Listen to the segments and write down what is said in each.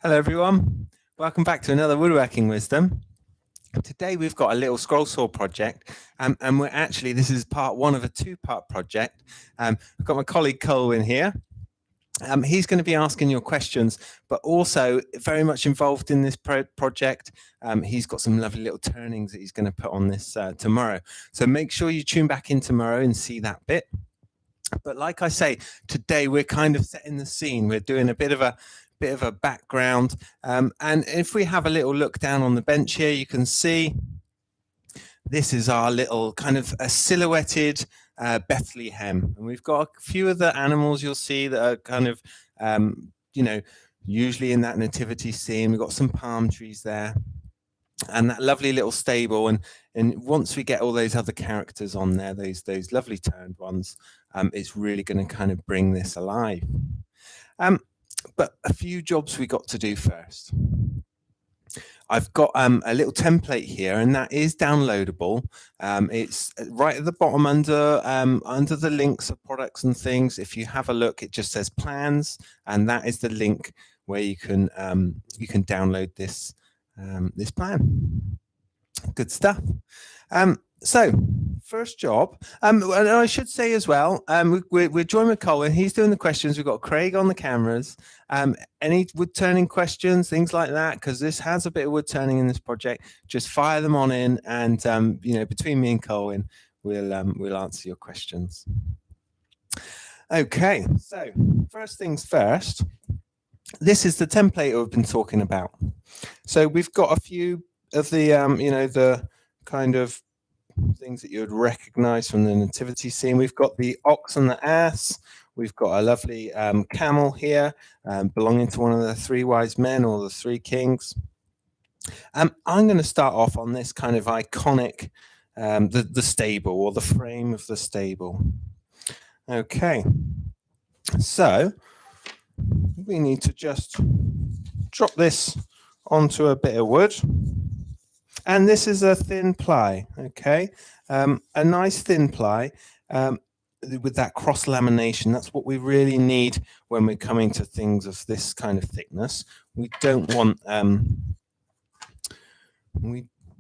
Hello everyone, welcome back to another Woodworking Wisdom. Today we've got a little scroll saw project and this is part one of a two-part project. I've got my colleague Colwin here. He's going to be asking your questions, but also very much involved in this project. He's got some lovely little turnings that he's going to put on this tomorrow. So make sure you tune back in tomorrow and see that bit. But like I say, today we're kind of setting the scene. We're doing a bit of a background, and if we have a little look down on the bench here, you can see this is our little kind of a silhouetted Bethlehem, and we've got a few of the animals you'll see that are kind of usually in that nativity scene. We've got some palm trees there and that lovely little stable, and once we get all those other characters on there, those lovely turned ones, it's really going to kind of bring this alive. But a few jobs we got to do first. I've got a little template here, and that is downloadable. It's right at the bottom under the links of products and things. If you have a look, it just says plans, and that is the link where you can download this this plan. Good stuff. So first job, and I should say as well, we're joined with Colwin. He's doing the questions. We've got Craig on the cameras. Any wood turning questions, things like that, because this has a bit of wood turning in this project, just fire them on in, and between me and Colwin, we'll answer your questions. Okay, so first things first, this is the template we've been talking about. So we've got a few of the the kind of things that you would recognize from the nativity scene. We've got the ox and the ass. We've got a lovely camel here, belonging to one of the three wise men or the three kings. I'm going to start off on this kind of iconic, the stable, or the frame of the stable. Okay, so we need to just drop this onto a bit of wood. And this is a thin ply, okay? A nice thin ply with that cross lamination. That's what we really need when we're coming to things of this kind of thickness. We don't want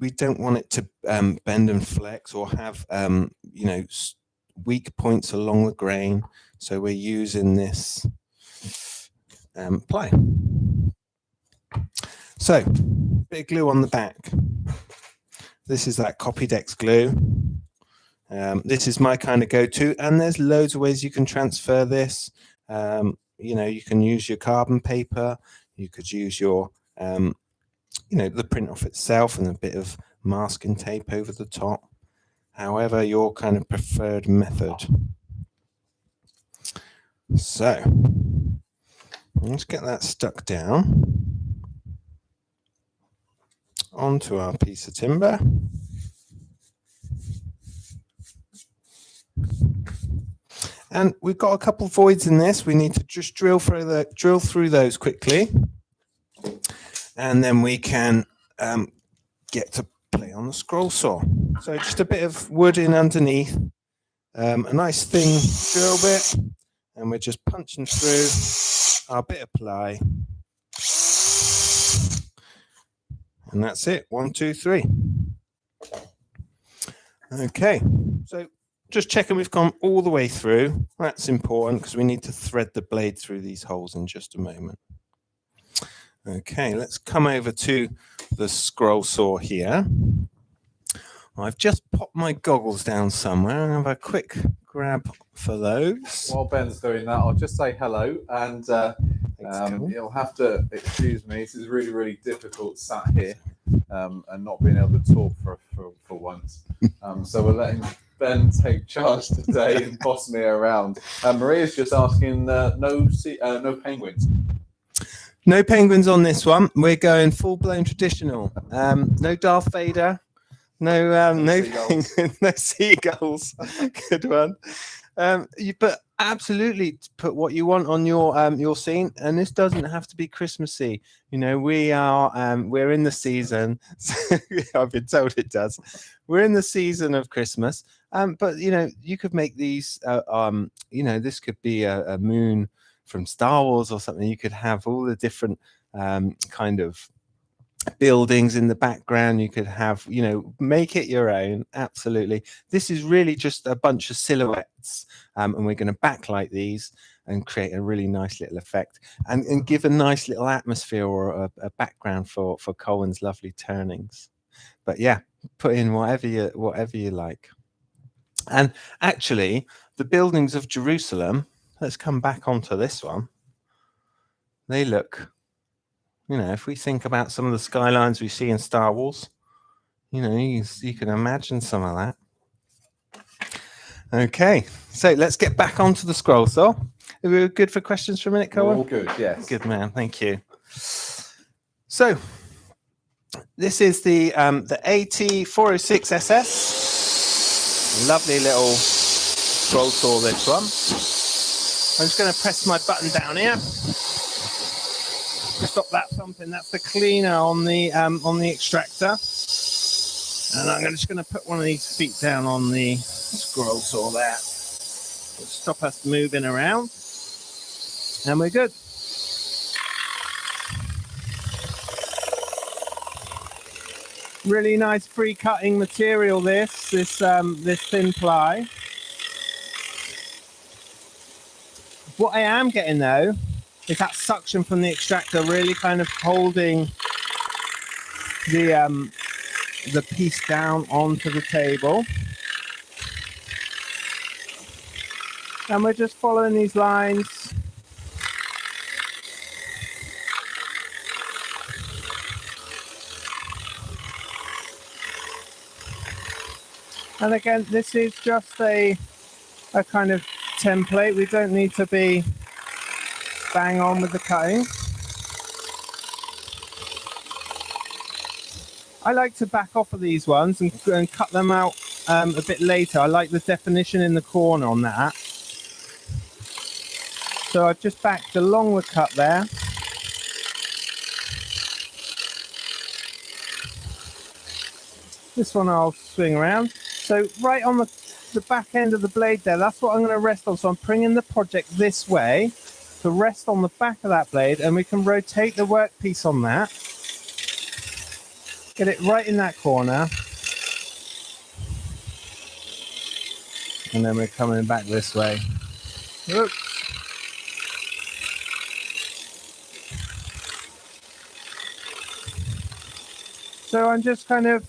we don't want it to bend and flex or have weak points along the grain. So we're using this ply. So, bit of glue on the back. This is that Copydex glue. This is my kind of go-to, and there's loads of ways you can transfer this. You can use your carbon paper. You could use your, the print off itself and a bit of masking tape over the top. However, your kind of preferred method. So, let's get that stuck down onto our piece of timber. And we've got a couple of voids in this. We need to just drill through those quickly, and then we can get to play on the scroll saw. So just a bit of wood in underneath, a nice thin drill bit, and we're just punching through our bit of ply. And that's it. 1, 2, 3. Okay. So just checking we've gone all the way through. That's important because we need to thread the blade through these holes in just a moment. Okay, let's come over to the scroll saw here. I've just popped my goggles down somewhere and have a quick grab for those. While Ben's doing that, I'll just say hello, and you'll have to excuse me. This is really, really difficult sat here and not being able to talk for once. So we're letting Ben take charge today and boss me around. Maria's just asking, no penguins. No penguins on this one. We're going full-blown traditional. No Darth Vader. No seagulls. Good one. But absolutely put what you want on your scene, and this doesn't have to be Christmassy. We're in the season. I've been told it does. We're in the season of Christmas. But you could make these. This could be a moon from Star Wars or something. You could have all the different kind of buildings in the background. You could have, you know, make it your own. Absolutely. This is really just a bunch of silhouettes, and we're going to backlight these and create a really nice little effect and give a nice little atmosphere or a background for Colwin's lovely turnings. But yeah, put in whatever you like. And actually, the buildings of Jerusalem, let's come back onto this one. They look, you know, if we think about some of the skylines we see in Star Wars, you know, you can imagine some of that. Okay, so let's get back onto the scroll saw. Are we good for questions for a minute, Colwin? All good, yes. Good man, thank you. So this is the AT406SS. Lovely little scroll saw, this one. I'm just going to press my button down here. Stop that thumping. That's the cleaner on the extractor. And I'm just going to put one of these feet down on the scroll saw there. Stop us moving around. And we're good. Really nice free cutting material, this thin ply. What I am getting though is that suction from the extractor really kind of holding the piece down onto the table. And we're just following these lines. And again, this is just a kind of template. We don't need to be bang on with the cutting. I like to back off of these ones and cut them out a bit later. I like the definition in the corner on that. So I've just backed along the cut there. This one I'll swing around. So right on the back end of the blade there, that's what I'm going to rest on. So I'm bringing the project this way to rest on the back of that blade, and we can rotate the workpiece on that. Get it right in that corner. And then we're coming back this way. Oops. So I'm just kind of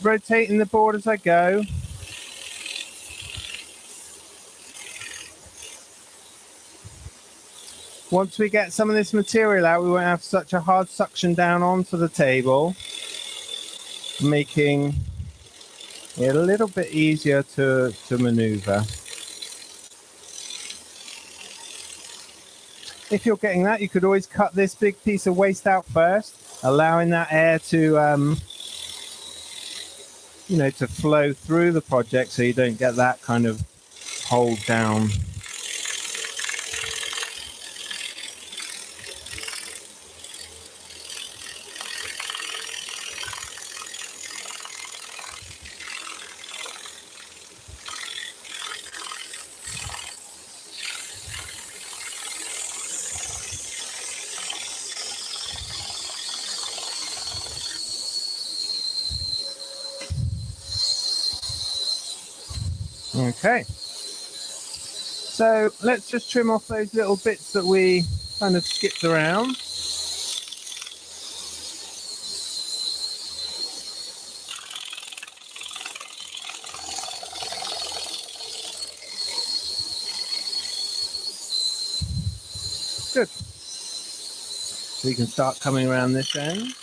rotating the board as I go. Once we get some of this material out, we won't have such a hard suction down onto the table, making it a little bit easier to maneuver. If you're getting that, you could always cut this big piece of waste out first, allowing that air to you know, to flow through the project so you don't get that kind of hold down. Okay, so let's just trim off those little bits that we kind of skipped around. Good. So you can start coming around this end.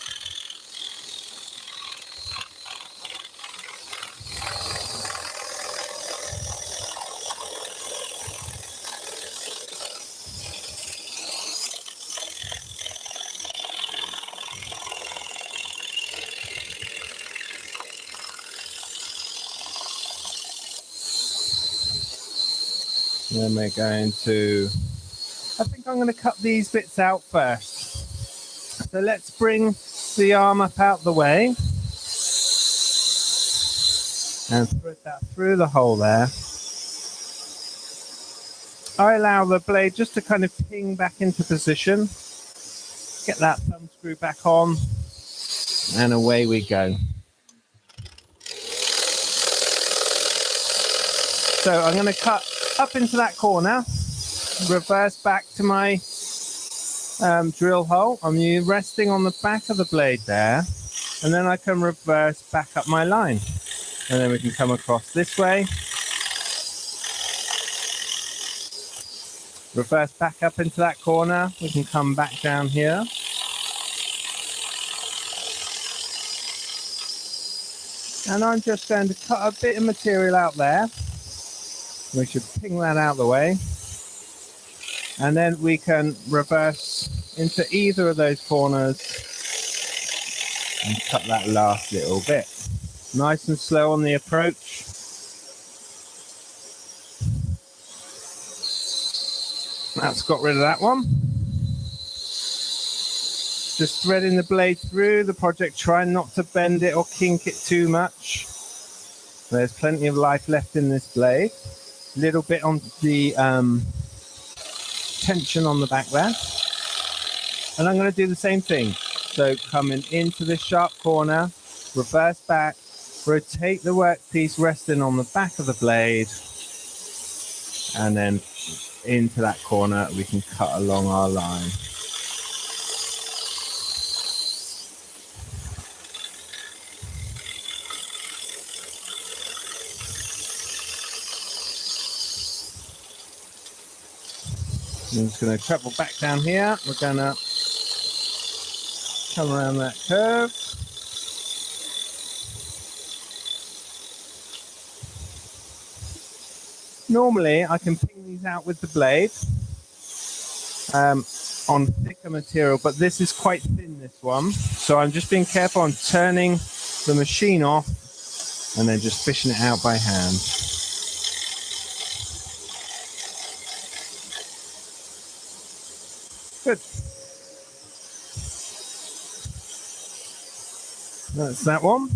Then we're going to, I think I'm going to cut these bits out first. So let's bring the arm up out the way and thread that through the hole there. I allow the blade just to kind of ping back into position. Get that thumb screw back on, and away we go. So I'm going to cut up into that corner, reverse back to my drill hole. I'm resting on the back of the blade there, and then I can reverse back up my line. And then we can come across this way. Reverse back up into that corner. We can come back down here. And I'm just going to cut a bit of material out there. We should ping that out the way. And then we can reverse into either of those corners and cut that last little bit. Nice and slow on the approach. That's got rid of that one. Just threading the blade through the project, trying not to bend it or kink it too much. There's plenty of life left in this blade. A little bit on the tension on the back there. And I'm going to do the same thing. So coming into this sharp corner, reverse back, rotate the workpiece resting on the back of the blade, and then into that corner we can cut along our line. I'm just going to travel back down here. We're going to come around that curve. Normally, I can ping these out with the blade on thicker material, but this is quite thin, this one. So I'm just being careful on turning the machine off and then just fishing it out by hand. Good. That's that one.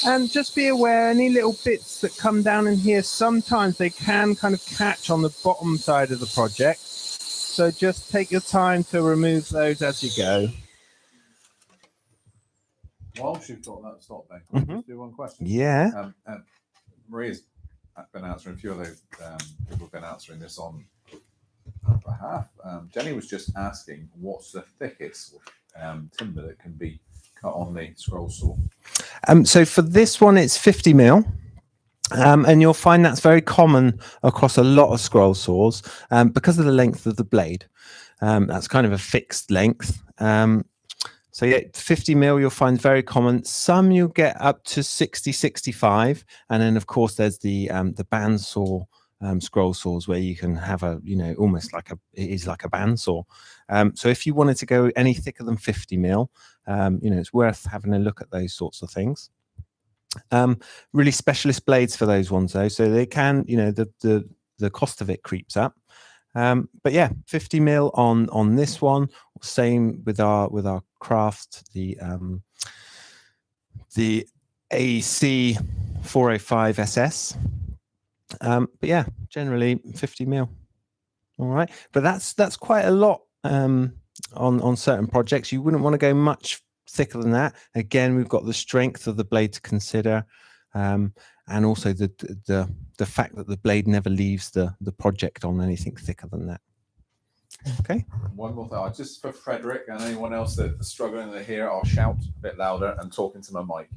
And just be aware, any little bits that come down in here, sometimes they can kind of catch on the bottom side of the project. So just take your time to remove those as you go. Whilst you've got that stop there, can I just do one question? Yeah. Maria's been answering, a few of those people have been answering this on behalf. Jenny was just asking, what's the thickest timber that can be cut on the scroll saw? So for this one, it's 50 mil. And you'll find that's very common across a lot of scroll saws because of the length of the blade. That's kind of a fixed length. So yeah, 50 mil you'll find very common. Some you'll get up to 60, 65. And then of course there's the bandsaw scroll saws where you can have a, almost like it is like a bandsaw. So if you wanted to go any thicker than 50 mil, it's worth having a look at those sorts of things. Really specialist blades for those ones though, so they can, the cost of it creeps up. But yeah, 50 mil on this one. Same with our craft, the AC 405 SS. But yeah, generally 50 mil. All right, but that's quite a lot on certain projects. You wouldn't want to go much thicker than that. Again, we've got the strength of the blade to consider, and also the fact that the blade never leaves the project on anything thicker than that. Okay. One more thing, just for Frederick and anyone else that's struggling to hear, I'll shout a bit louder and talk into my mic.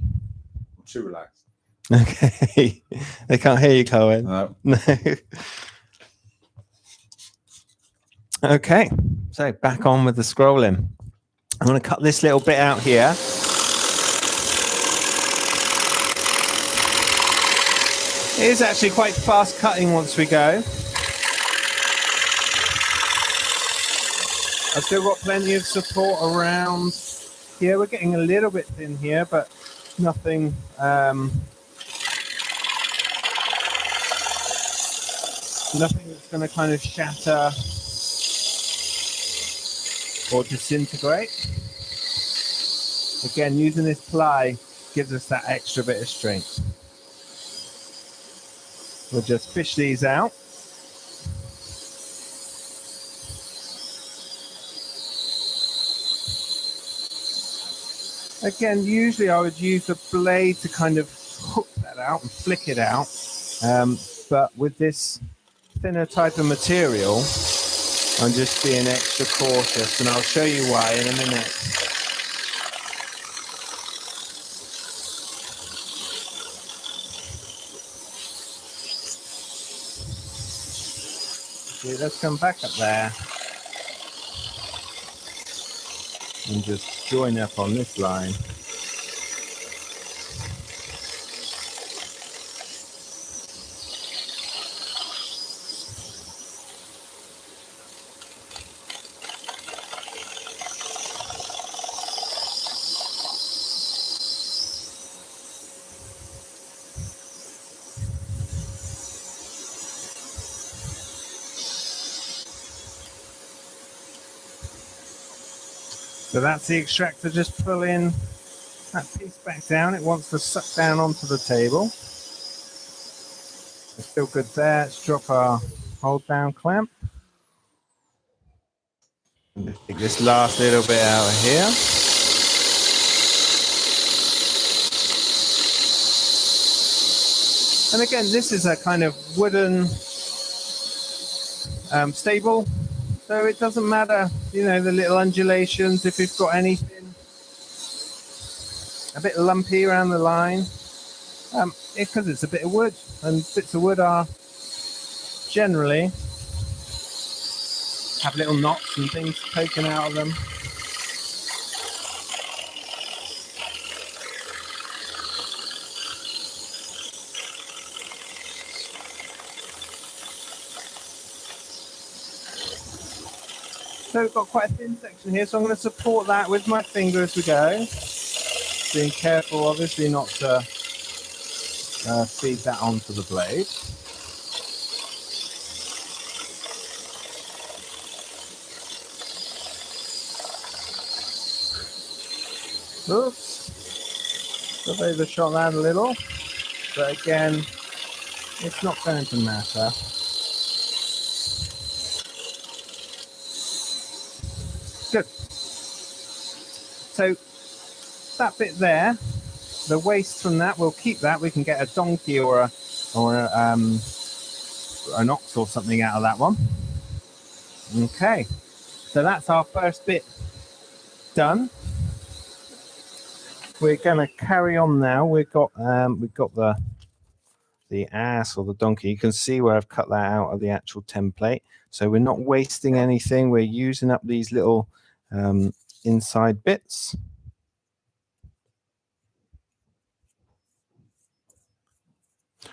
I'm too relaxed. Okay. They can't hear you, Colwin. No. Okay. So back on with the scrolling. I'm going to cut this little bit out here. It is actually quite fast cutting once we go. I've still got plenty of support around here. We're getting a little bit thin here, but nothing nothing that's going to kind of shatter or disintegrate. Again, using this ply gives us that extra bit of strength. We'll just fish these out. Again, usually I would use a blade to kind of hook that out and flick it out. But with this thinner type of material, I'm just being extra cautious, and I'll show you why in a minute. See, let's come back up there and just join up on this line. So that's the extractor just pulling that piece back down. It wants to suck down onto the table. It's still good there. Let's drop our hold down clamp. And just take this last little bit out of here. And again, this is a kind of wooden stable. So it doesn't matter, you know, the little undulations, if you've got anything a bit lumpy around the line, because it's a bit of wood, and bits of wood are generally have little knots and things taken out of them. So we've got quite a thin section here, so I'm going to support that with my finger as we go. Being careful, obviously, not to feed that onto the blade. Oops. I've overshot that a little, but again, it's not going to matter. Good. So that bit there, the waste from that, we'll keep that. We can get a donkey or an ox or something out of that one. Okay, so that's our first bit done. We're going to carry on now. We've got the ass or the donkey. You can see where I've cut that out of the actual template. So we're not wasting anything. We're using up these little inside bits.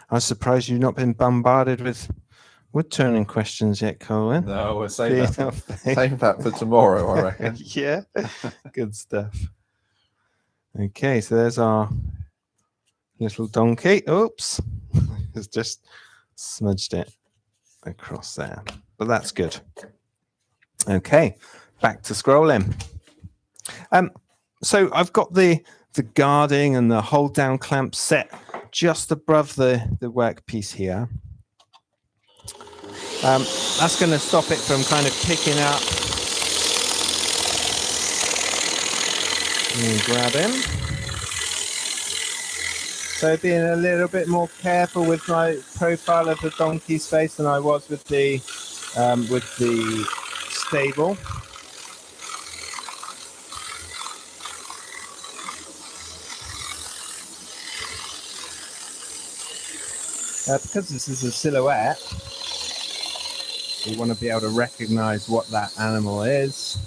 I'm surprised you've not been bombarded with wood turning questions yet, Colwin. No, we'll save that for tomorrow, I reckon. Yeah, good stuff. Okay, so there's our little donkey. Oops, it's just smudged it across there, but that's good. Okay, back to scrolling. So I've got the guarding and the hold down clamp set just above the workpiece here. That's going to stop it from kind of picking up. And grab him. So being a little bit more careful with my profile of the donkey's face than I was with the stable. Because this is a silhouette, we want to be able to recognize what that animal is.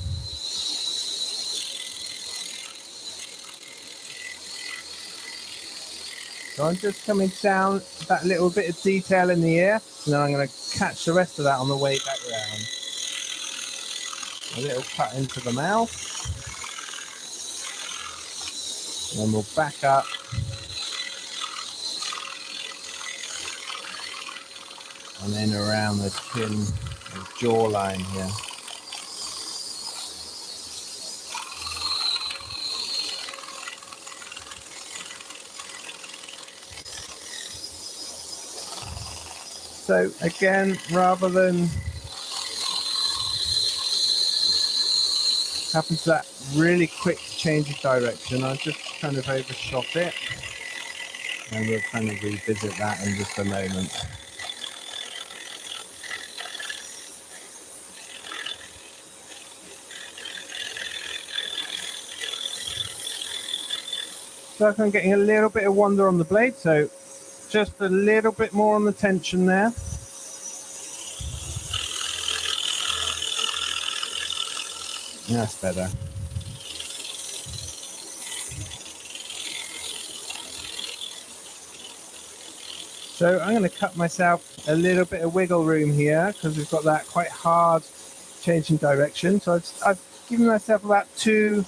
So I'm just coming down that little bit of detail in the ear, and then I'm going to catch the rest of that on the way back round. A little cut into the mouth. And then we'll back up. And then around the chin and jawline here. So again, rather than happen to that really quick change of direction. I just kind of overshot it, and we'll kind of revisit that in just a moment. So I'm getting a little bit of wander on the blade, so just a little bit more on the tension there. That's better. So I'm going to cut myself a little bit of wiggle room here because we've got that quite hard change in direction. So I've given myself about 2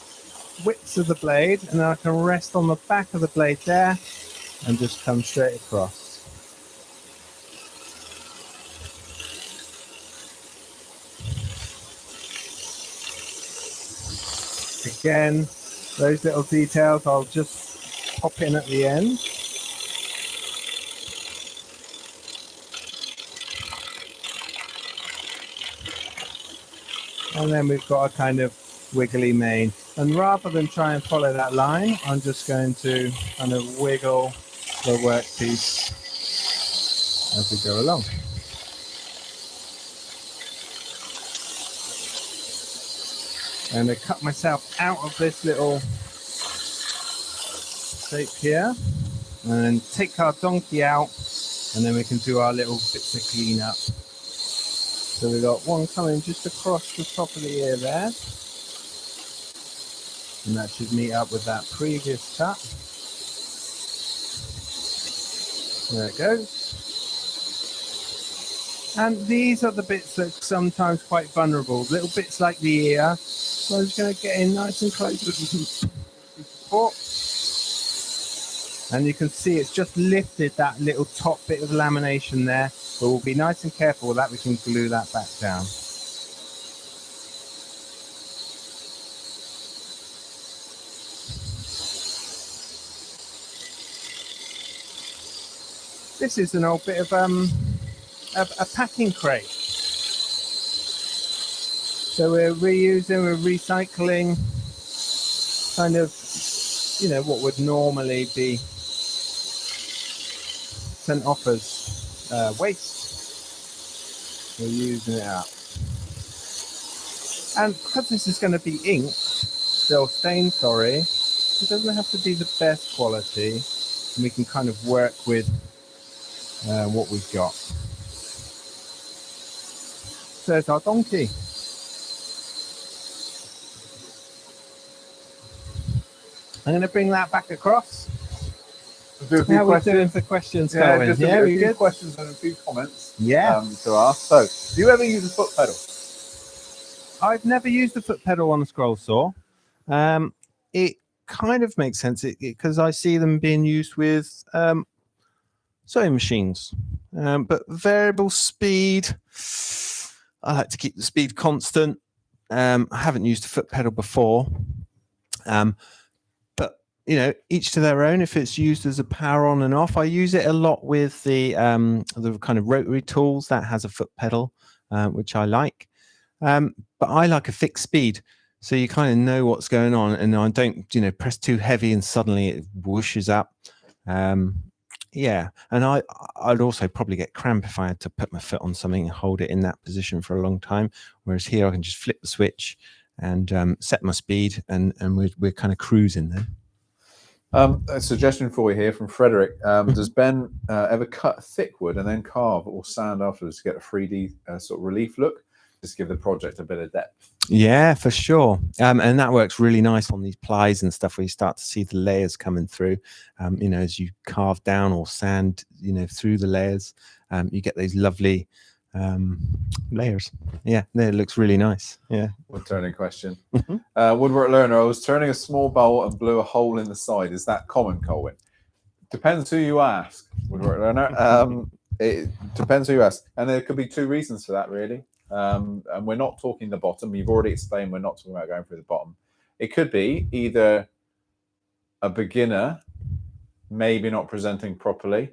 widths of the blade, and then I can rest on the back of the blade there and just come straight across. Again, those little details I'll just pop in at the end. And then we've got a kind of wiggly mane. And rather than try and follow that line, I'm just going to kind of wiggle the workpiece as we go along. And I cut myself out of this little shape here, and then take our donkey out, and then we can do our little bits of cleanup. So we've got one coming just across the top of the ear there, and that should meet up with that previous cut. There it goes. And these are the bits that are sometimes quite vulnerable, little bits like the ear. So I'm just going to get in nice and close with some support. And you can see it's just lifted that little top bit of lamination there. But we'll be nice and careful with that. We can glue that back down. This is an old bit of a packing crate. So we're reusing, we're recycling kind of, you know, what would normally be sent off as waste. We're using it up. And because this is going to be inked, still stained, sorry, it doesn't have to be the best quality. And we can kind of work with what we've got. So there's our donkey. I'm going to bring that back across. Do a few How are we doing questions. for questions, Yeah, Colwin? just a few questions and a few comments. Yeah. To ask. So, do you ever use a foot pedal? I've never used a foot pedal on a scroll saw. It kind of makes sense because I see them being used with sewing machines. But variable speed, I like to keep the speed constant. I haven't used a foot pedal before. But you know, each to their own. If it's used as a power on and off, I use it a lot with the kind of rotary tools that has a foot pedal, which I like. But I like a fixed speed, so you kind of know what's going on, and I don't, you know, press too heavy and suddenly it whooshes up. Yeah, and I'd also probably get cramp if I had to put my foot on something and hold it in that position for a long time. Whereas here I can just flip the switch and set my speed, and we're kind of cruising then. A suggestion for you here from Frederick. Does Ben ever cut thick wood and then carve or sand afterwards to get a 3D sort of relief look? Just give the project a bit of depth. Yeah, for sure. And that works really nice on these plies and stuff where you start to see the layers coming through. You know, as you carve down or sand, you know, through the layers, you get these lovely layers. Yeah, it looks really nice. Yeah. Wood turning question. Woodwork learner, I was turning a small bowl and blew a hole in the side. Is that common, Colwin? Depends who you ask, Woodwork learner. It depends who you ask. And there could be 2 reasons for that, really. And we're not talking the bottom. You've already explained we're not talking about going through the bottom. It could be either a beginner maybe not presenting properly,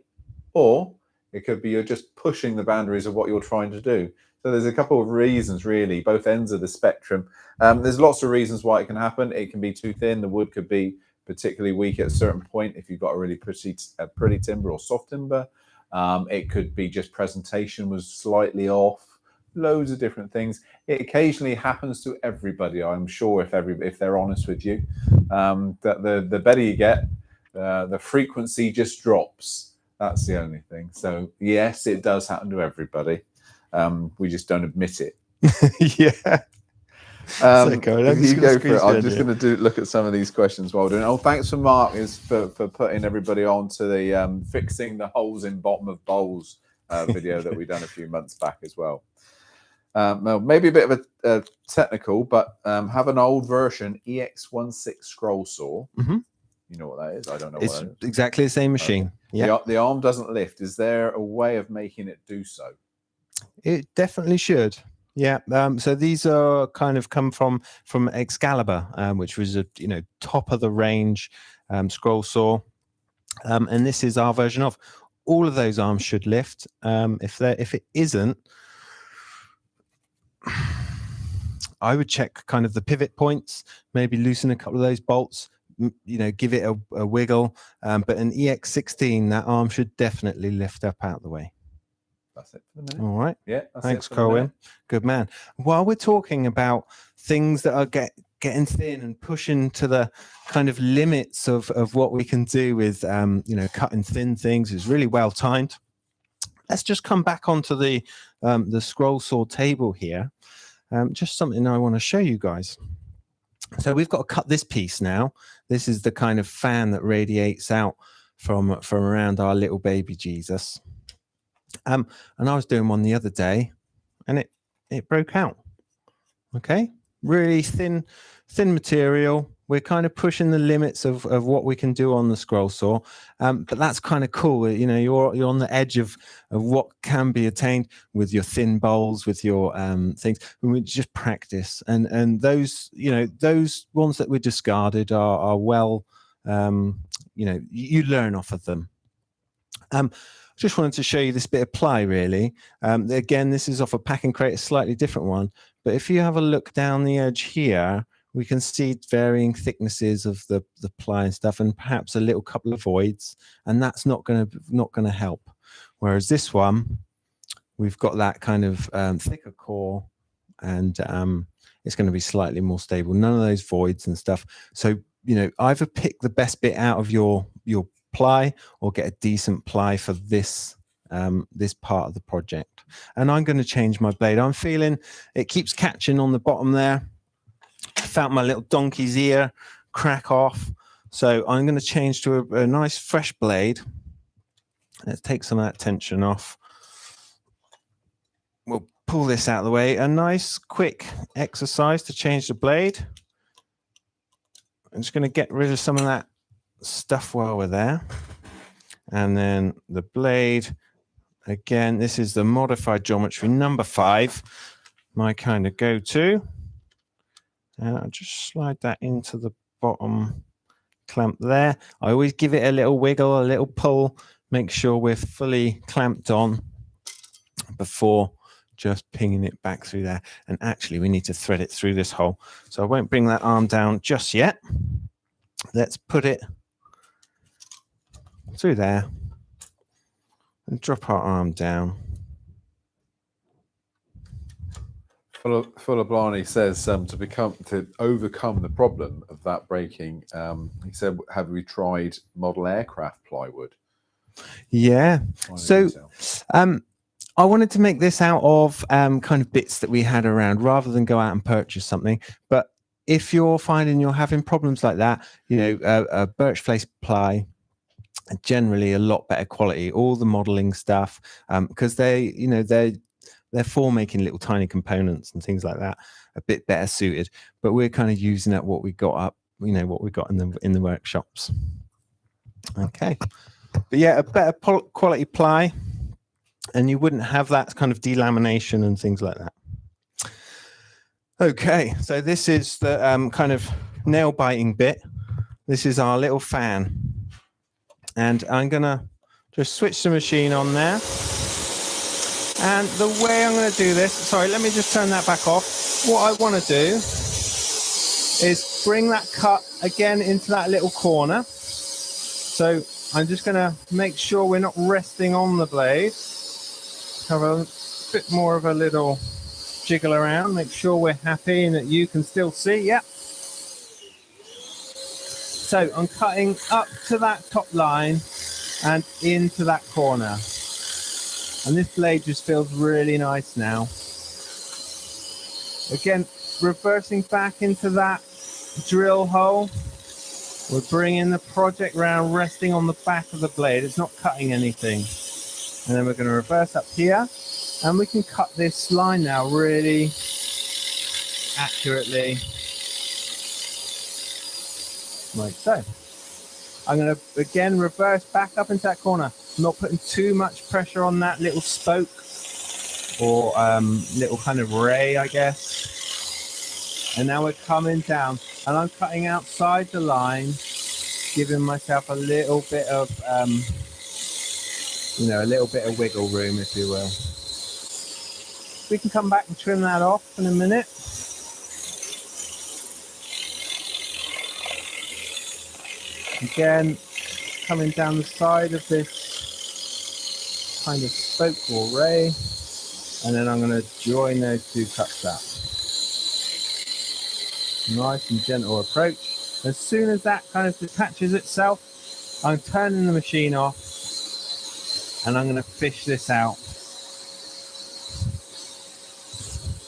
or it could be you're just pushing the boundaries of what you're trying to do. So there's a couple of reasons, really, both ends of the spectrum. There's lots of reasons why it can happen. It can be too thin. The wood could be particularly weak at a certain point if you've got a really pretty timber or soft timber. It could be just presentation was slightly off. Loads of different things. It occasionally happens to everybody, I'm sure, if they're honest with you. That the better you get, the frequency just drops. That's the only thing. So yes, it does happen to everybody. We just don't admit it. Yeah. You go for it. I'm just going to look at some of these questions while doing. Oh, thanks for Mark for putting everybody on to the fixing the holes in bottom of bowls video that we done a few months back as well. Well, maybe a bit of a technical, but have an old version EX16 scroll saw. Mm-hmm. You know what that is? I don't know. It's what that is. exactly the same machine. Okay. Yeah. The arm doesn't lift. Is there a way of making it do so? It definitely should. Yeah. So these are kind of come from Excalibur, which was a top of the range scroll saw, and this is our version of. All of those arms should lift. If it isn't, I would check kind of the pivot points, maybe loosen a couple of those bolts, give it a wiggle. But an EX16, that arm should definitely lift up out of the way. That's it for the minute. All right. Yeah. Thanks, Colwin. Good man. While we're talking about things that are getting thin and pushing to the kind of limits of what we can do with, cutting thin things is really well timed. Let's just come back onto the scroll saw table here. Just something I want to show you guys. So we've got to cut this piece now. This is the kind of fan that radiates out from around our little baby Jesus. And I was doing one the other day, and it broke out. Okay, really thin material. We're kind of pushing the limits of what we can do on the scroll saw, but that's kind of cool. You're on the edge of what can be attained with your thin bowls, with your things. And we just practice, and those those ones that we discarded are well, you learn off of them. Just wanted to show you this bit of ply, really. Again, this is off a packing crate, a slightly different one. But if you have a look down the edge here, we can see varying thicknesses of the ply and stuff, and perhaps a little couple of voids, and that's not going to help. Whereas this one, we've got that kind of thicker core, and it's going to be slightly more stable. None of those voids and stuff. So either pick the best bit out of your ply or get a decent ply for this this part of the project. And I'm going to change my blade. I'm feeling it keeps catching on the bottom there. I felt my little donkey's ear crack off, so I'm going to change to a nice fresh blade. Let's take some of that tension off. We'll pull this out of the way. A nice quick exercise to change the blade. I'm just going to get rid of some of that stuff while we're there. And then the blade, again, this is the modified geometry number 5, my kind of go-to. And I'll just slide that into the bottom clamp there. I always give it a little wiggle, a little pull, make sure we're fully clamped on before just pinging it back through there. And actually, we need to thread it through this hole. So I won't bring that arm down just yet. Let's put it through there and drop our arm down. Fuller Blarney says to overcome the problem of that breaking, he said, have we tried model aircraft plywood? Yeah. So I wanted to make this out of kind of bits that we had around rather than go out and purchase something. But if you're finding you're having problems like that, a birch face ply, generally a lot better quality, all the modeling stuff, because they're for making little tiny components and things like that, a bit better suited. But we're kind of using up what we got up, what we got in the workshops. Okay, but yeah, a better quality ply, and you wouldn't have that kind of delamination and things like that. Okay, so this is the kind of nail biting bit. This is our little fan, and I'm gonna just switch the machine on there. And the way I'm going to do this, sorry, let me just turn that back off. What I want to do is bring that cut again into that little corner. So I'm just going to make sure we're not resting on the blade. Have a bit more of a little jiggle around, make sure we're happy and that you can still see. Yep. So I'm cutting up to that top line and into that corner. And this blade just feels really nice now. Again, reversing back into that drill hole. We're bringing the project round, resting on the back of the blade. It's not cutting anything. And then we're going to reverse up here. And we can cut this line now really accurately. Like so. I'm going to again reverse back up into that corner. I'm not putting too much pressure on that little spoke or little kind of ray, I guess. And now we're coming down and I'm cutting outside the line, giving myself a little bit of, you know, a little bit of wiggle room, if you will. We can come back and trim that off in a minute. Again, coming down the side of this kind of spoke or ray, and then I'm going to join those two cuts up. Nice and gentle approach. As soon as that kind of detaches itself, I'm turning the machine off and I'm going to fish this out.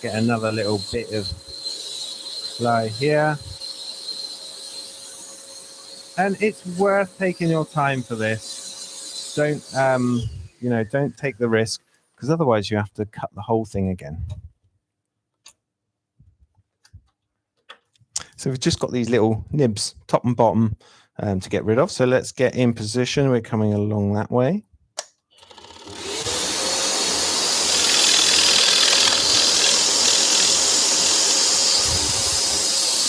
Get another little bit of fly here. And it's worth taking your time for this. Don't, you know, don't take the risk, because otherwise you have to cut the whole thing again. So we've just got these little nibs, top and bottom, to get rid of. So let's get in position. We're coming along that way.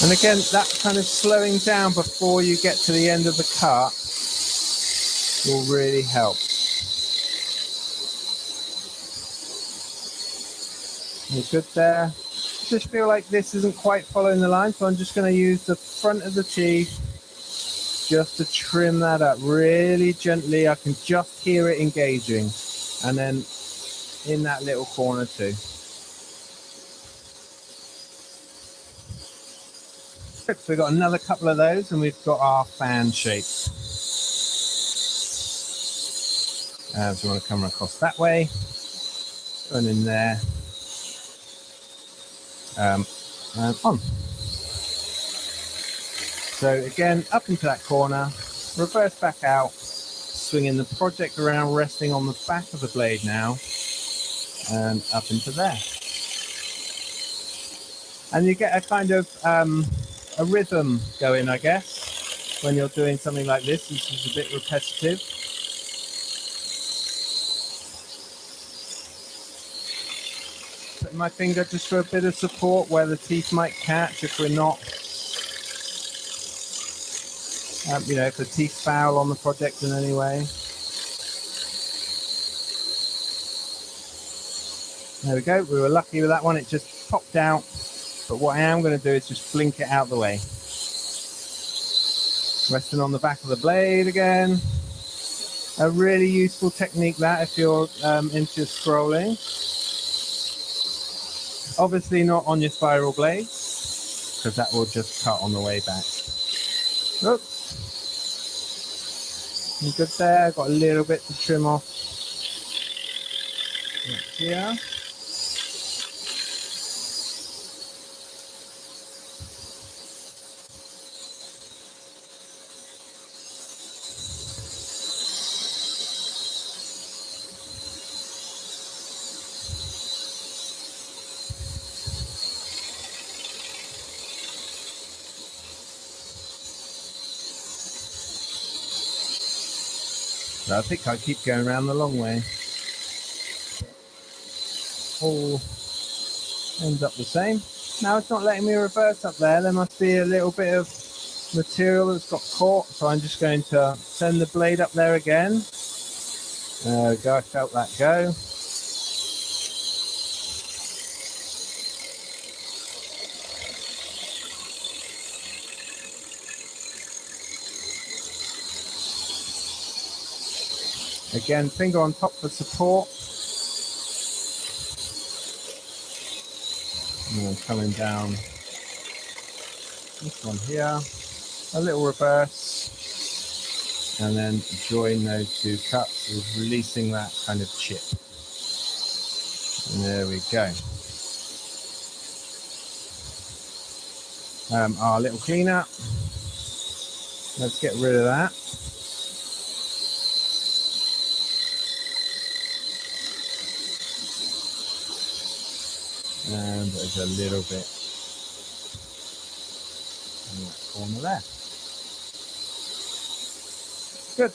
And again, that kind of slowing down before you get to the end of the cut will really help. You're good there. Just feel like this isn't quite following the line, so I'm just going to use the front of the teeth just to trim that up really gently. I can just hear it engaging, and then in that little corner too. So we've got another couple of those and we've got our fan shape. So we want to come across that way, going in there, and on. So again, up into that corner, reverse back out, swinging the project around, resting on the back of the blade now, and up into there. And you get a kind of a rhythm going, I guess, when you're doing something like this. This is a bit repetitive. Putting my finger just for a bit of support where the teeth might catch if we're not, you know, if the teeth foul on the project in any way. There we go. We were lucky with that one. It just popped out. But what I am going to do is just flink it out the way. Resting on the back of the blade again. A really useful technique that if you're into scrolling. Obviously not on your spiral blades, because that will just cut on the way back. Oops. I'm good there. Got a little bit to trim off. Right here. I think I keep going around the long way. All ends up the same. Now it's not letting me reverse up there. There must be a little bit of material that's got caught. So I'm just going to send the blade up there again. There we go, I felt that go. Again, finger on top for support. And then coming down this one here, a little reverse, and then join those two cuts with releasing that kind of chip. And there we go. Our little cleaner. Let's get rid of that. And there's a little bit in that corner there. Good.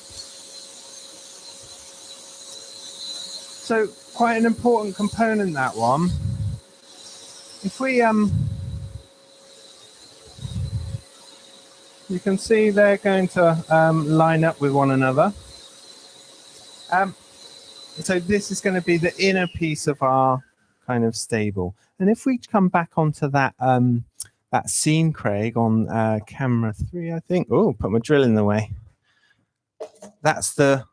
So quite an important component, that one. If we you can see they're going to line up with one another. So this is going to be the inner piece of our kind of stable. And if we come back onto that that scene, Craig, on camera 3, I think. Oh, put my drill in the way. That's the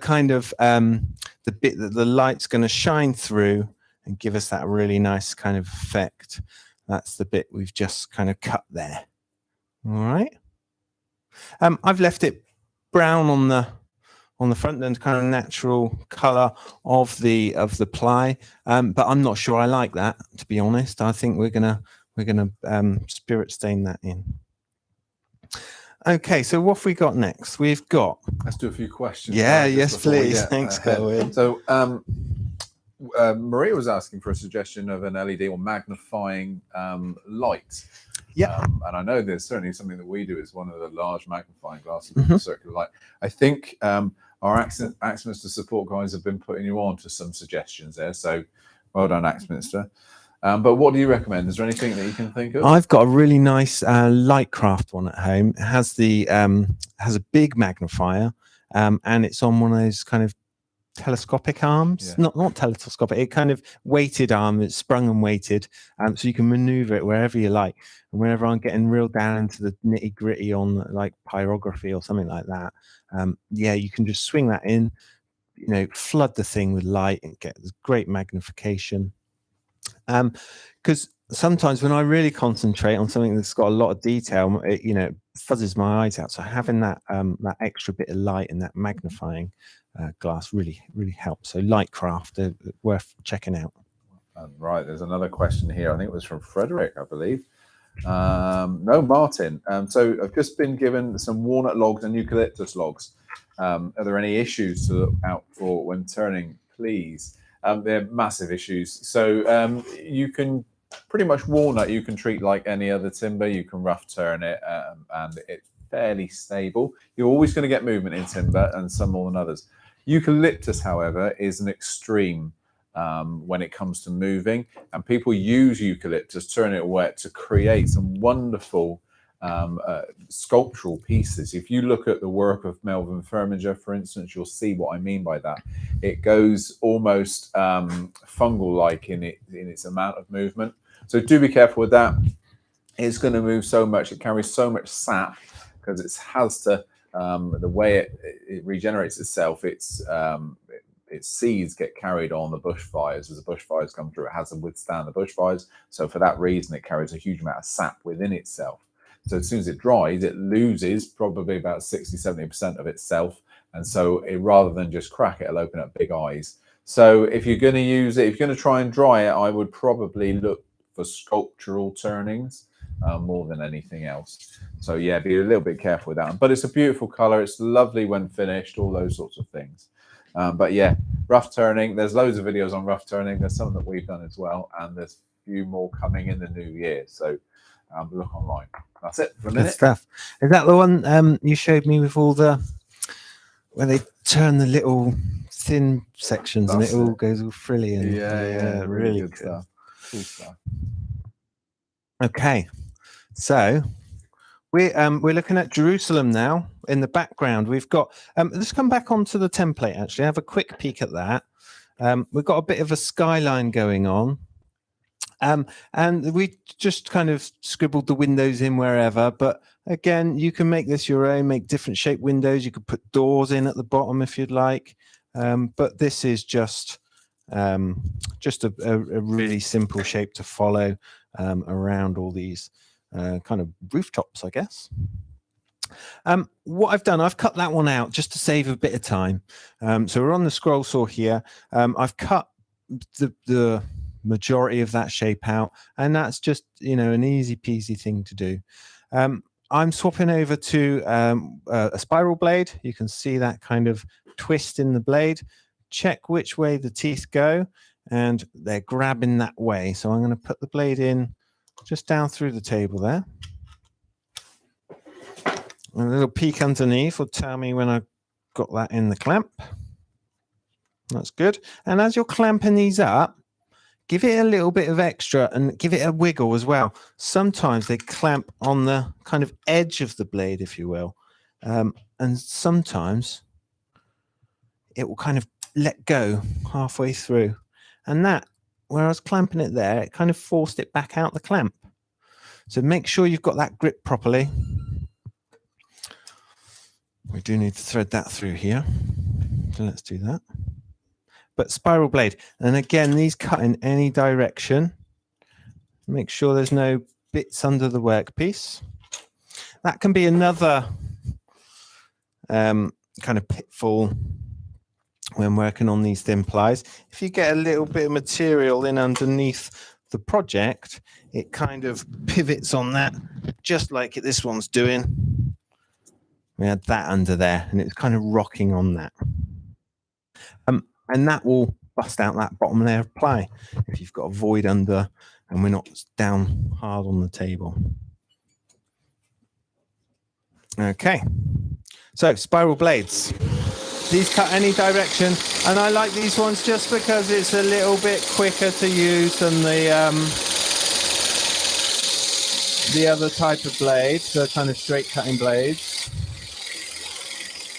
kind of the bit that the light's going to shine through and give us that really nice kind of effect. That's the bit we've just kind of cut there. All right. I've left it brown on the front end, kind of natural color of the ply, but I'm not sure I like that, to be honest. I think we're gonna spirit stain that in. Okay, so what have we got next? We've got. Let's do a few questions. Yeah, right, yes, please. Thanks, Colwin. So Maria was asking for a suggestion of an LED or magnifying light. Yeah, and I know there's certainly something that we do is one of the large magnifying glasses with circular light. I think our Axminster support guys have been putting you on to some suggestions there. So well done, Axminster. But what do you recommend? Is there anything that you can think of? I've got a really nice Lightcraft one at home. It has the has a big magnifier, and it's on one of those kind of telescopic arms. Yeah. Not telescopic, it kind of weighted arm. It's sprung and weighted, so you can maneuver it wherever you like. And whenever I'm getting real down into the nitty gritty on like pyrography or something like that, yeah, you can just swing that in, you know, flood the thing with light and get this great magnification. Because sometimes when I really concentrate on something that's got a lot of detail, it, you know, fuzzes my eyes out. So having that that extra bit of light and that magnifying glass really helps. So Lightcraft, worth checking out. Right, there's another question here. I think it was from Frederick, I believe. No, Martin. So I've just been given some walnut logs and eucalyptus logs. Are there any issues to look out for when turning, please? They're massive issues. So you can pretty much walnut, you can treat like any other timber. You can rough turn it and it's fairly stable. You're always going to get movement in timber and some more than others. Eucalyptus, however, is an extreme when it comes to moving, and people use eucalyptus, turn it wet to create some wonderful sculptural pieces. If you look at the work of Melvin Firminger, for instance, you'll see what I mean by that. It goes almost fungal-like in its amount of movement. So do be careful with that. It's going to move so much. It carries so much sap because it has to. The way it regenerates itself, its seeds get carried on the bushfires. As the bushfires come through, it has to withstand the bushfires. So for that reason, it carries a huge amount of sap within itself. So as soon as it dries, it loses probably about 60–70% of itself. And so rather than just crack it, it'll open up big eyes. So if you're going to use it, if you're going to try and dry it, I would probably look for sculptural turnings more than anything else. So yeah, be a little bit careful with that. But it's a beautiful color. It's lovely when finished, all those sorts of things. But yeah, rough turning. There's loads of videos on rough turning. There's some that we've done as well. And there's a few more coming in the new year. So look online. That's it for a minute. Good stuff. Is that the one you showed me with all the, where they turn the little thin sections and it all goes all frilly? And, yeah, really good stuff. Cool stuff. Okay, so we're looking at Jerusalem now. In the background, we've got. Let's come back onto the template. Actually, have a quick peek at that. We've got a bit of a skyline going on, and we just kind of scribbled the windows in wherever. But again, you can make this your own. Make different shaped windows. You could put doors in at the bottom if you'd like. but this is just a really simple shape to follow around all these kind of rooftops, I guess. What I've done, I've cut that one out just to save a bit of time. So we're on the scroll saw here. I've cut the majority of that shape out, and that's just, you know, an easy peasy thing to do. I'm swapping over to a spiral blade. You can see that kind of twist in the blade. Check which way the teeth go, and they're grabbing that way. So I'm going to put the blade in just down through the table there. And a little peek underneath will tell me when I've got that in the clamp. That's good. And as you're clamping these up, give it a little bit of extra and give it a wiggle as well. Sometimes they clamp on the kind of edge of the blade, if you will. And sometimes it will kind of let go halfway through. And that, where I was clamping it there, it kind of forced it back out the clamp. So make sure you've got that grip properly. We do need to thread that through here. So let's do that. But spiral blade, and again, these cut in any direction. Make sure there's no bits under the workpiece. That can be another kind of pitfall when working on these thin plies. If you get a little bit of material in underneath the project, it kind of pivots on that, just like this one's doing. We had that under there, and it's kind of rocking on that. And that will bust out that bottom layer of ply if you've got a void under and we're not down hard on the table. Okay, so spiral blades. These cut any direction, and I like these ones just because it's a little bit quicker to use than the other type of blades, the kind of straight cutting blades.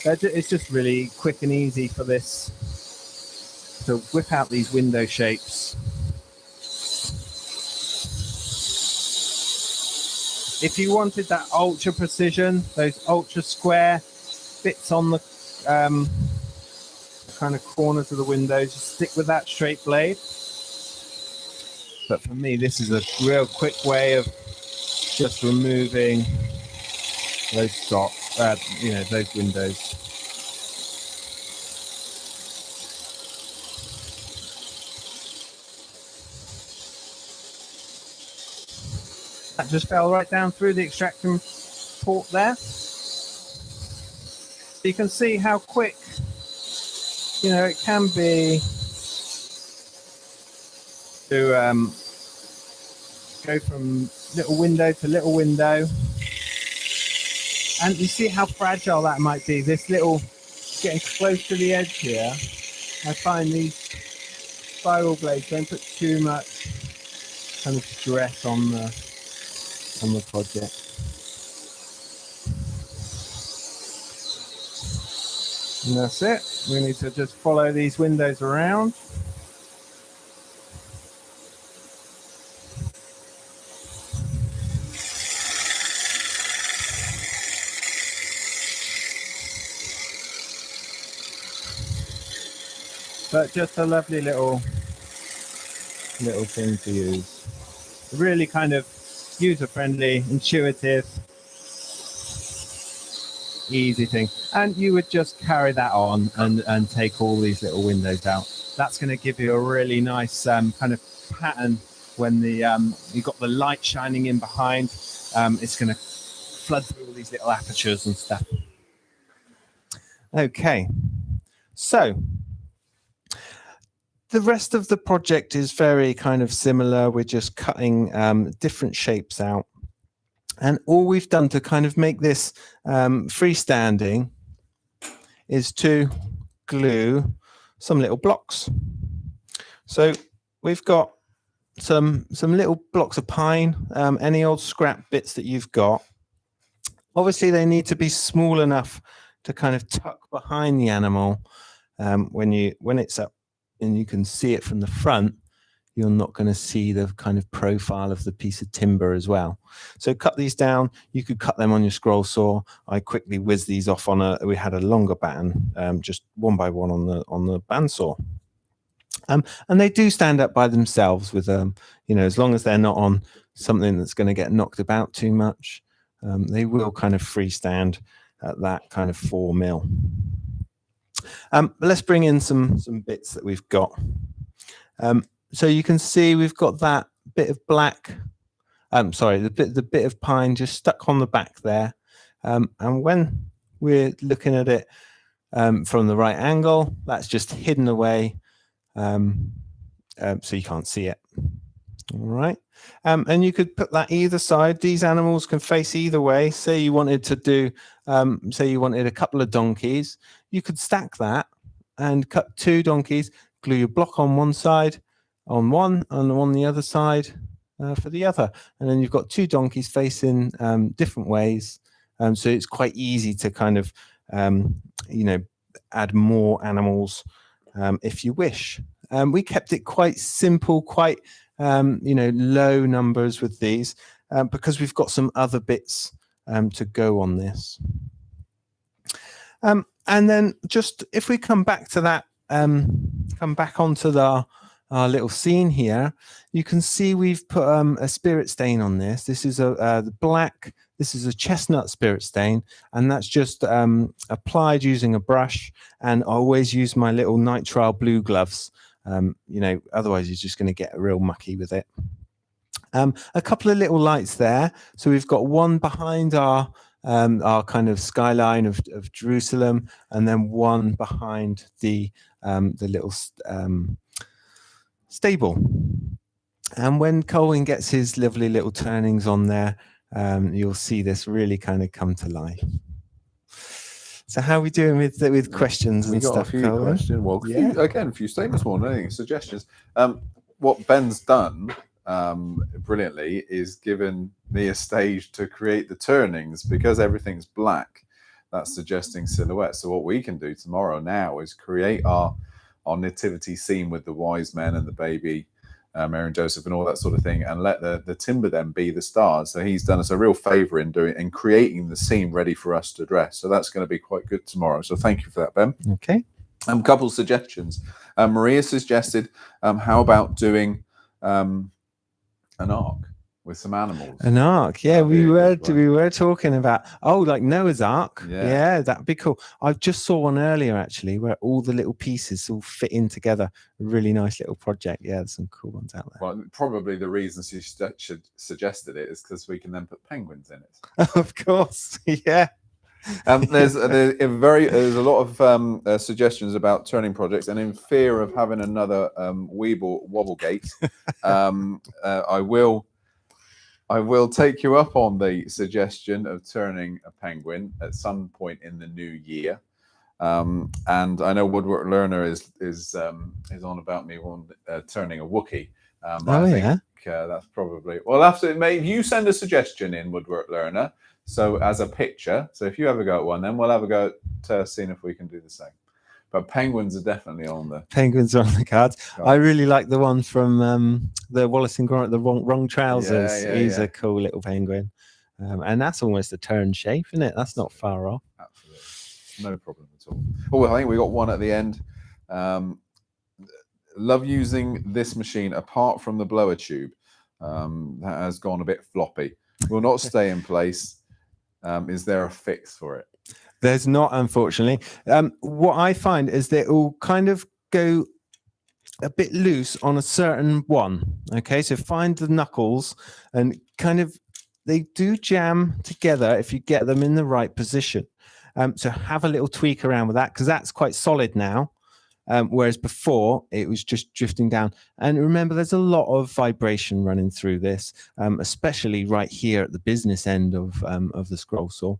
It's just really quick and easy for this to whip out these window shapes. If you wanted that ultra precision, those ultra square bits on the kind of corners of the windows, just stick with that straight blade. But for me, this is a real quick way of just removing those stops, those windows. That just fell right down through the extraction port there. You can see how quick, it can be to go from little window to little window. And you see how fragile that might be. This little, getting close to the edge here, I find these spiral blades don't put too much kind of stress on the project. And that's it. We need to just follow these windows around. But just a lovely little thing to use. Really kind of user-friendly, intuitive, easy thing. And you would just carry that on and take all these little windows out. That's going to give you a really nice kind of pattern when you've got the light shining in behind. It's going to flood through all these little apertures and stuff. Okay, so the rest of the project is very kind of similar. We're just cutting different shapes out. And all we've done to kind of make this freestanding is to glue some little blocks. So we've got some little blocks of pine, any old scrap bits that you've got. Obviously, they need to be small enough to kind of tuck behind the animal when it's up and you can see it from the front. you're not going to see the kind of profile of the piece of timber as well. So cut these down. You could cut them on your scroll saw. I quickly whizzed these off on we had a longer batten, just one by one on the bandsaw. And they do stand up by themselves with, as long as they're not on something that's going to get knocked about too much, they will kind of freestand at that kind of 4 mil. But let's bring in some bits that we've got. So you can see we've got that bit of black. The bit of pine just stuck on the back there. And when we're looking at it from the right angle, that's just hidden away. So you can't see it. All right. And you could put that either side. These animals can face either way. Say you wanted to do, say you wanted a couple of donkeys, you could stack that and cut 2 donkeys, glue your block on one side, on one, and on the other side for the other. And then you've got 2 donkeys facing different ways. So it's quite easy to kind of, add more animals if you wish. We kept it quite simple, quite low numbers with these because we've got some other bits to go on this. And then just if we come back to that, come back onto our little scene here, you can see we've put a spirit stain on this. This is the black. This is a chestnut spirit stain, and that's just applied using a brush. And I always use my little nitrile blue gloves. Otherwise you're just going to get real mucky with it. A couple of little lights there. So we've got one behind our kind of skyline of Jerusalem, and then one behind the little stable. And when Colwin gets his lovely little turnings on there, you'll see this really kind of come to life. So how are we doing with questions and stuff? We got a few questions. Well, a few statements more than anything, suggestions. What Ben's done brilliantly is given me a stage to create the turnings because everything's black. That's suggesting silhouettes. So what we can do tomorrow now is create our nativity scene with the wise men and the baby, Mary and Joseph and all that sort of thing, and let the timber then be the stars. So he's done us a real favor in creating the scene ready for us to dress. So that's going to be quite good tomorrow. So thank you for that, Ben. Okay. A couple of suggestions. Maria suggested, how about doing an ark with some animals? An ark, yeah. We were talking about like Noah's Ark. Yeah, that'd be cool. I just saw one earlier actually where all the little pieces all fit in together. A really nice little project. Yeah, there's some cool ones out there. Well, probably the reason she suggested it is because we can then put penguins in it. Of course, yeah. There's a lot of suggestions about turning projects, and in fear of having another Wobblegate, I will take you up on the suggestion of turning a penguin at some point in the new year. And I know Woodwork Learner is on about me turning a Wookiee. I think that's probably maybe you send a suggestion in, Woodwork Learner. So as a picture, so if you ever go at one, then we'll have a go at seeing if we can do the same. But penguins are definitely on the cards. I really like the one from the Wallace and Gromit, the wrong trousers. He's a cool little penguin, and that's almost a turn shape, isn't it? That's not far off. Absolutely, no problem at all. Oh, well, I think we got one at the end. Love using this machine apart from the blower tube. That has gone a bit floppy. Will not stay in place. Is there a fix for it? There's not, unfortunately. What I find is they all kind of go a bit loose on a certain one. Okay, so find the knuckles and kind of they do jam together if you get them in the right position. So have a little tweak around with that because that's quite solid now. Whereas before it was just drifting down. And remember, there's a lot of vibration running through this, especially right here at the business end of the scroll saw.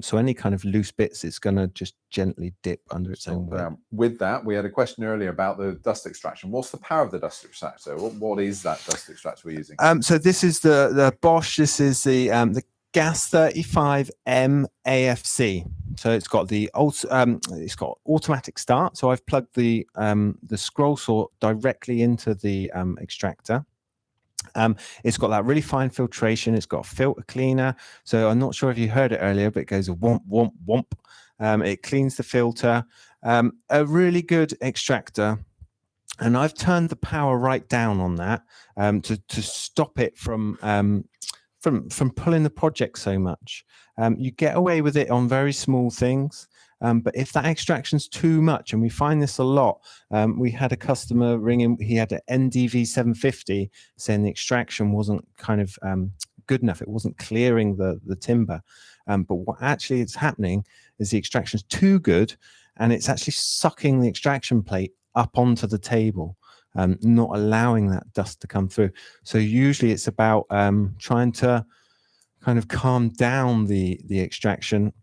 So any kind of loose bits, it's going to just gently dip under its own weight. With that, we had a question earlier about the dust extraction. What's the power of the dust extractor? What is that dust extractor we're using? So this is the BOSCH. This is the Gas 35M AFC. So it's got it's got automatic start. So I've plugged the scroll saw directly into the extractor. It's got that really fine filtration. It's got a filter cleaner. So I'm not sure if you heard it earlier, but it goes womp, womp, womp. It cleans the filter. A really good extractor. And I've turned the power right down on that to stop it from pulling the project so much. You get away with it on very small things. But if that extraction's too much, and we find this a lot, we had a customer ringing, he had an NDV 750 saying the extraction wasn't kind of good enough. It wasn't clearing the timber. But what actually is happening is the extraction's too good, and it's actually sucking the extraction plate up onto the table, not allowing that dust to come through. So usually it's about trying to kind of calm down the extraction.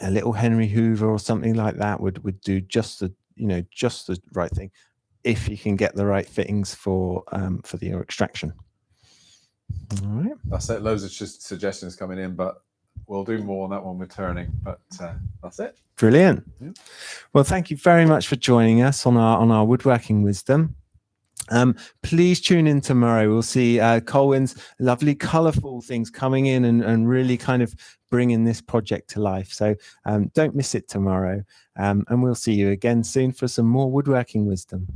A little Henry Hoover or something like that would do just the right thing, if you can get the right fittings for your extraction. All right, that's it. Loads of suggestions coming in, but we'll do more on that one with turning. But that's it. Brilliant. Yeah. Well, thank you very much for joining us on our woodworking wisdom. Please tune in tomorrow. We'll see Colwin's lovely, colourful things coming in and really kind of bringing this project to life. So don't miss it tomorrow. And we'll see you again soon for some more woodworking wisdom.